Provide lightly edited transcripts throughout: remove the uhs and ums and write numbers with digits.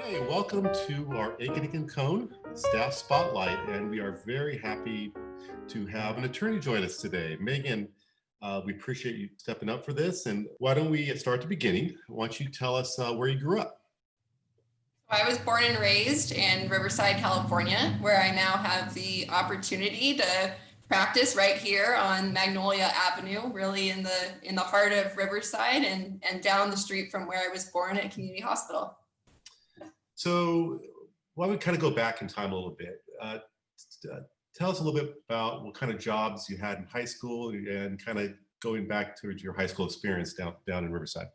Hi, welcome to our Aitken Aitken Cohn Staff Spotlight, and we are very happy to have an attorney join us today. Megan, we appreciate you stepping up for this, and why don't we start at the beginning? Why don't you tell us where you grew up? I was born and raised in Riverside, California, where I now have the opportunity to practice right here on Magnolia Avenue, really in the heart of Riverside and down the street from where I was born at a community hospital. So why don't we kind of go back in time a little bit? Tell us a little bit about what kind of jobs you had in high school and kind of going back to your high school experience down in Riverside.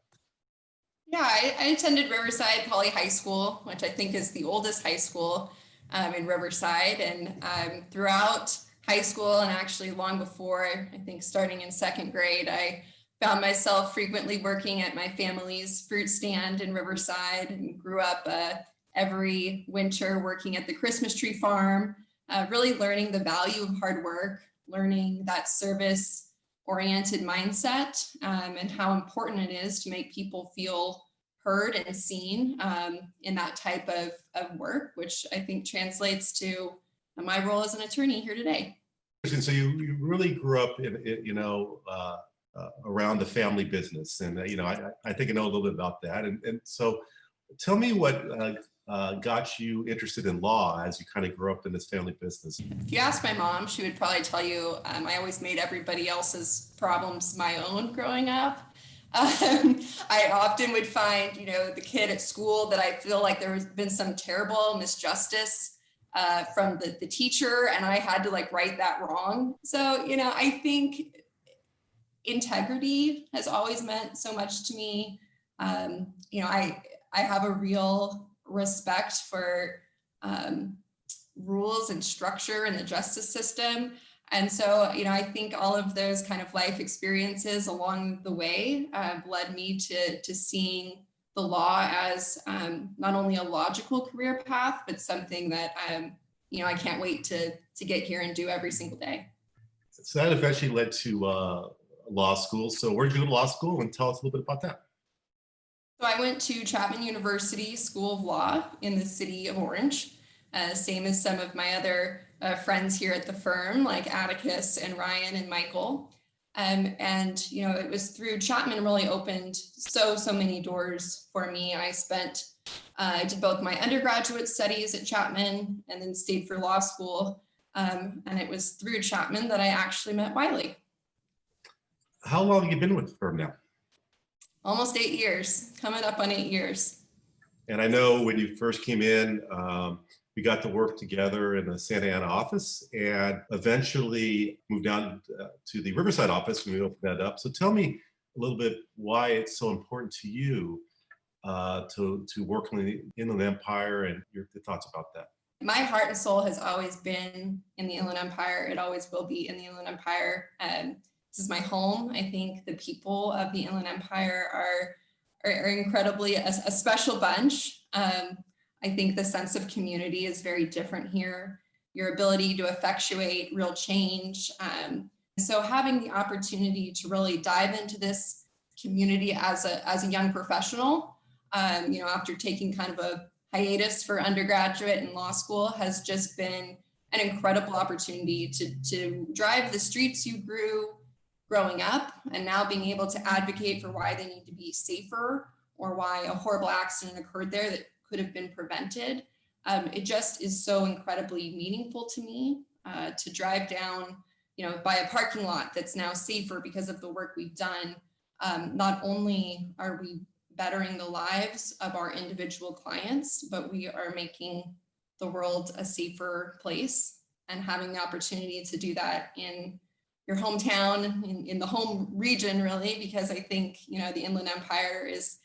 Yeah, I attended Riverside Poly High School, which I think is the oldest high school in Riverside. And throughout high school and actually long before, I think starting in second grade, I found myself frequently working at my family's fruit stand in Riverside and grew up every winter working at the Christmas tree farm, really learning the value of hard work, learning that service-oriented mindset and how important it is to make people feel heard and seen in that type of work, which I think translates to my role as an attorney here today. So you really grew up around the family business, and I think I know a little bit about that. And so, tell me what got you interested in law as you kind of grew up in this family business. If you ask my mom, she would probably tell you I always made everybody else's problems my own growing up. I often would find, the kid at school that I feel like there has been some terrible misjustice from the teacher, and I had to right that wrong. So, I think integrity has always meant so much to me. I have a real respect for rules and structure in the justice system. And so, I think all of those kind of life experiences along the way led me to seeing the law as not only a logical career path, but something that, I can't wait to get here and do every single day. So that eventually led to law school. So where did you go to law school, and tell us a little bit about that? So I went to Chapman University School of Law in the city of Orange, same as some of my other friends here at the firm, like Atticus and Ryan and Michael. And, it was through Chapman really opened so many doors for me. I did both my undergraduate studies at Chapman and then stayed for law school. And it was through Chapman that I actually met Wiley. How long have you been with the firm now? Almost 8 years, coming up on 8 years. And I know when you first came in, we got to work together in the Santa Ana office and eventually moved down to the Riverside office when we opened that up. So tell me a little bit why it's so important to you to work in the Inland Empire and your thoughts about that. My heart and soul has always been in the Inland Empire. It always will be in the Inland Empire. This is my home. I think the people of the Inland Empire are incredibly a special bunch. I think the sense of community is very different here. Your ability to effectuate real change. So having the opportunity to really dive into this community as a young professional, after taking kind of a hiatus for undergraduate and law school, has just been an incredible opportunity to drive the streets you grew growing up, and now being able to advocate for why they need to be safer or why a horrible accident occurred there that could have been prevented. It just is so incredibly meaningful to me to drive down, by a parking lot that's now safer because of the work we've done. Not only are we bettering the lives of our individual clients, but we are making the world a safer place, and having the opportunity to do that in your hometown, in the home region, really, because I think, the Inland Empire is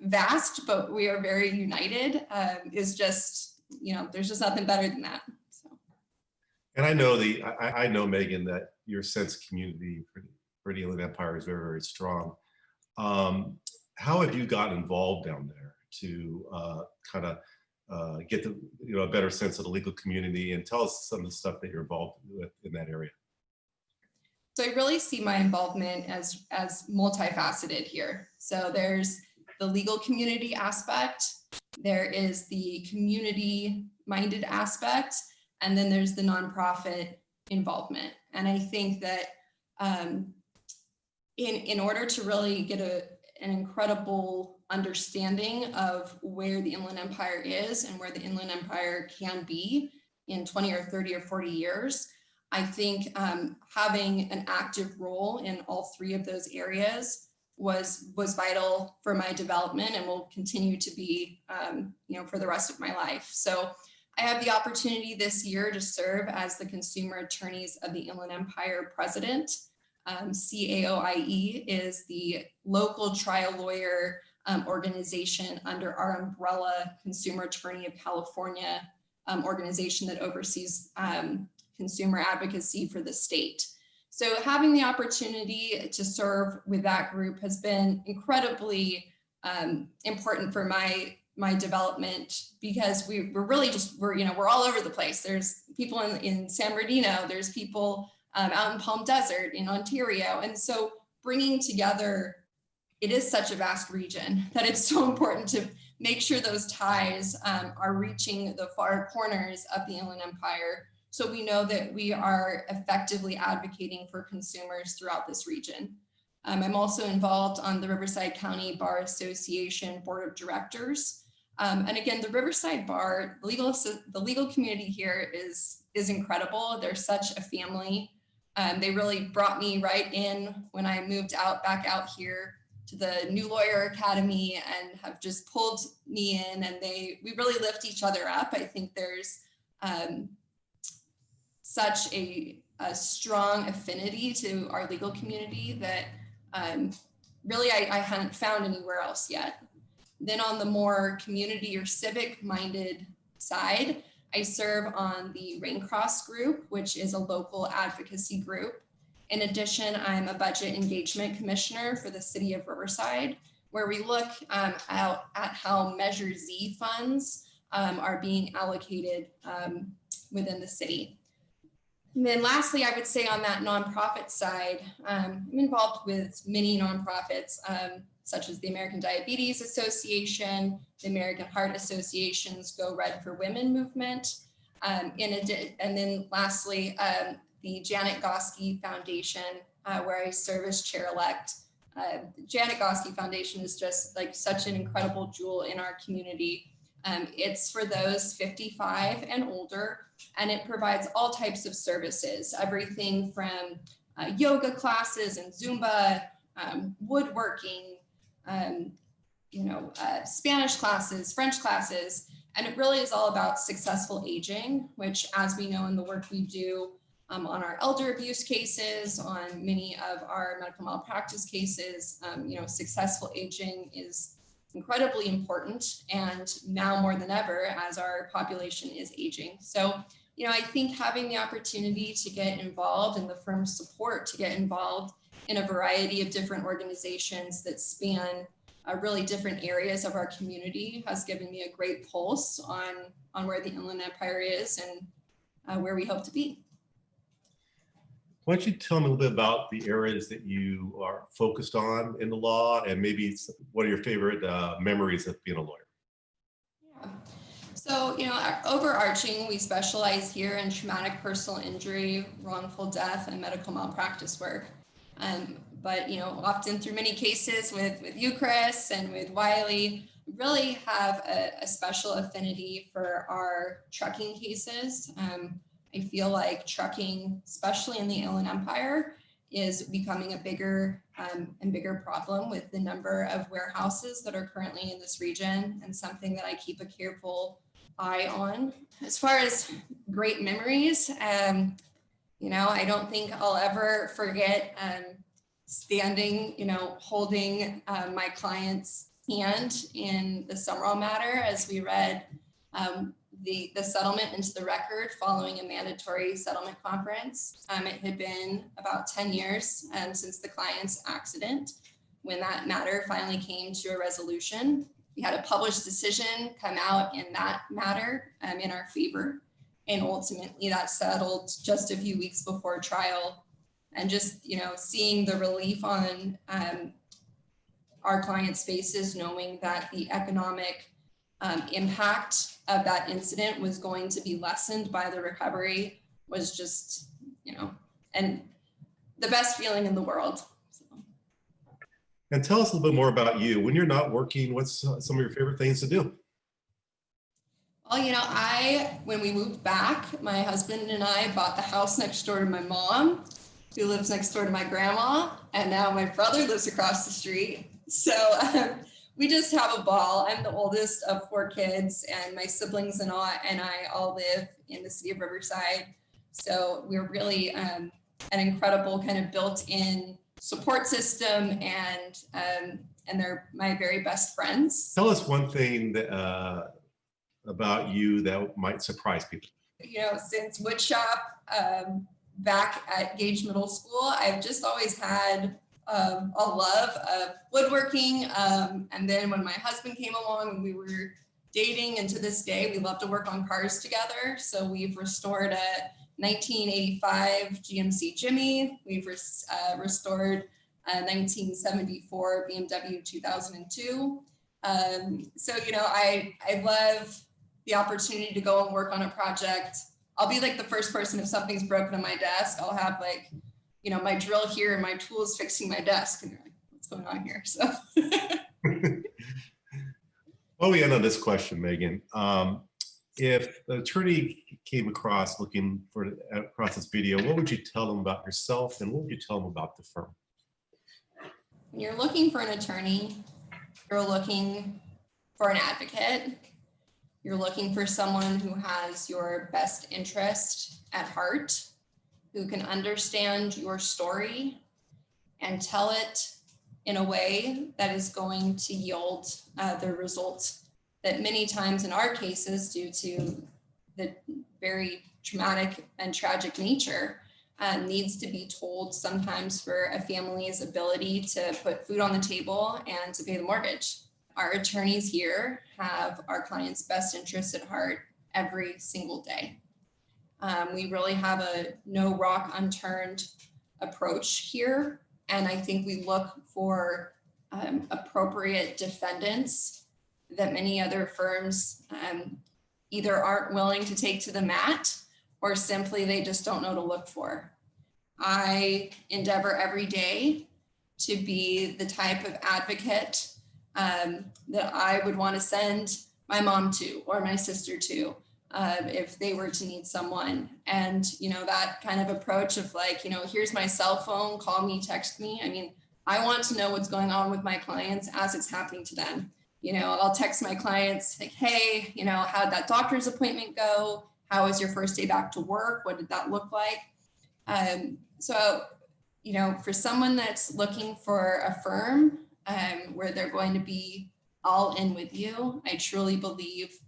vast, but we are very united, is just, there's just nothing better than that. So. And I know, Megan, that your sense of community for the Inland Empire is very, very strong. How have you gotten involved down there to kind of get a better sense of the legal community, and tell us some of the stuff that you're involved with in that area? So I really see my involvement as multifaceted here. So there's the legal community aspect, there is the community-minded aspect, and then there's the nonprofit involvement. And I think that in order to really get an incredible understanding of where the Inland Empire is and where the Inland Empire can be in 20 or 30 or 40 years, I think having an active role in all three of those areas was vital for my development and will continue to be, for the rest of my life. So I have the opportunity this year to serve as the Consumer Attorneys of the Inland Empire president. CAOIE is the local trial lawyer organization under our umbrella Consumer Attorney of California organization that oversees consumer advocacy for the state. So having the opportunity to serve with that group has been incredibly important for my development, because we're really we're all over the place. There's people in San Bernardino, there's people out in Palm Desert, in Ontario. And so bringing together, it is such a vast region that it's so important to make sure those ties are reaching the far corners of the Inland Empire, so we know that we are effectively advocating for consumers throughout this region. I'm also involved on the Riverside County Bar Association Board of Directors. And again, the Riverside Bar, the legal community here is incredible. They're such a family. They really brought me right in when I moved back out here to the New Lawyer Academy, and have just pulled me in, and we really lift each other up. I think there's such a strong affinity to our legal community that really I hadn't found anywhere else yet. Then on the more community or civic minded side, I serve on the Raincross group, which is a local advocacy group. In addition, I'm a budget engagement commissioner for the city of Riverside, where we look at how Measure Z funds are being allocated within the city. And then lastly, I would say on that nonprofit side, I'm involved with many nonprofits, such as the American Diabetes Association, the American Heart Association's Go Red for Women movement. And then lastly, the Janet Goski Foundation, where I serve as chair-elect. Janet Goski Foundation is just like such an incredible jewel in our community. It's for those 55 and older, and it provides all types of services, everything from yoga classes and Zumba, woodworking, Spanish classes, French classes, and it really is all about successful aging, which, as we know in the work we do on our elder abuse cases, on many of our medical malpractice cases, successful aging is incredibly important, and now more than ever as our population is aging. So, I think having the opportunity to get involved and the firm's support to get involved in a variety of different organizations that span really different areas of our community has given me a great pulse on where the Inland Empire is and where we hope to be. Why don't you tell me a little bit about the areas that you are focused on in the law, and maybe what are your favorite memories of being a lawyer? Yeah. So, overarching, we specialize here in traumatic personal injury, wrongful death, and medical malpractice work. But, often through many cases with you, Chris, and with Wiley, we really have a special affinity for our trucking cases. I feel like trucking, especially in the Inland Empire, is becoming a bigger and bigger problem with the number of warehouses that are currently in this region, and something that I keep a careful eye on. As far as great memories, I don't think I'll ever forget standing, holding my client's hand in the Summerall matter as we read the settlement into the record following a mandatory settlement conference. It had been about 10 years since the client's accident when that matter finally came to a resolution. We had a published decision come out in that matter in our favor. And ultimately that settled just a few weeks before trial. And just, seeing the relief on our clients' faces, knowing that the economic impact of that incident was going to be lessened by the recovery was just, and the best feeling in the world. So. And tell us a little bit more about you. When you're not working, what's some of your favorite things to do? Well, when we moved back, my husband and I bought the house next door to my mom, who lives next door to my grandma, and now my brother lives across the street. So we just have a ball. I'm the oldest of 4 kids, and my siblings and I all live in the city of Riverside. So we're really an incredible kind of built-in support system, and they're my very best friends. Tell us one thing that, about you that might surprise people. Since woodshop back at Gage Middle School, I've just always had a love of woodworking. And then when my husband came along and we were dating, and to this day, we love to work on cars together. So we've restored a 1985 GMC Jimmy. We've restored a 1974 BMW 2002. I love the opportunity to go and work on a project. I'll be like the first person if something's broken on my desk. I'll have my drill here and my tools fixing my desk, and you're like, what's going on here? So. Well, we end on this question, Megan. If the attorney came across across this video, what would you tell them about yourself, and what would you tell them about the firm? When you're looking for an attorney, you're looking for an advocate. You're looking for someone who has your best interest at heart, who can understand your story and tell it in a way that is going to yield the results that many times in our cases, due to the very traumatic and tragic nature, needs to be told sometimes for a family's ability to put food on the table and to pay the mortgage. Our attorneys here have our clients' best interests at heart every single day. We really have a no rock unturned approach here. And I think we look for appropriate defendants that many other firms either aren't willing to take to the mat, or simply they just don't know to look for. I endeavor every day to be the type of advocate that I would want to send my mom to, or my sister to, if they were to need someone. And, that kind of approach of here's my cell phone, call me, text me. I mean, I want to know what's going on with my clients as it's happening to them. I'll text my clients like, hey, how'd that doctor's appointment go? How was your first day back to work? What did that look like? For someone that's looking for a firm where they're going to be all in with you, I truly believe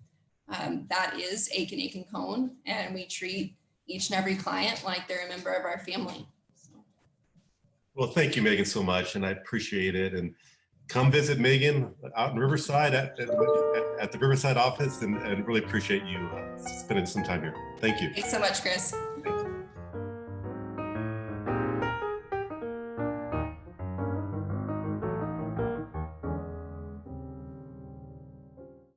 that is Aitken Aitken Cohn, and we treat each and every client like they're a member of our family. So. Well, thank you, Megan, so much, and I appreciate it. And come visit Megan out in Riverside at the Riverside office, and really appreciate you spending some time here. Thank you. Thanks so much, Chris.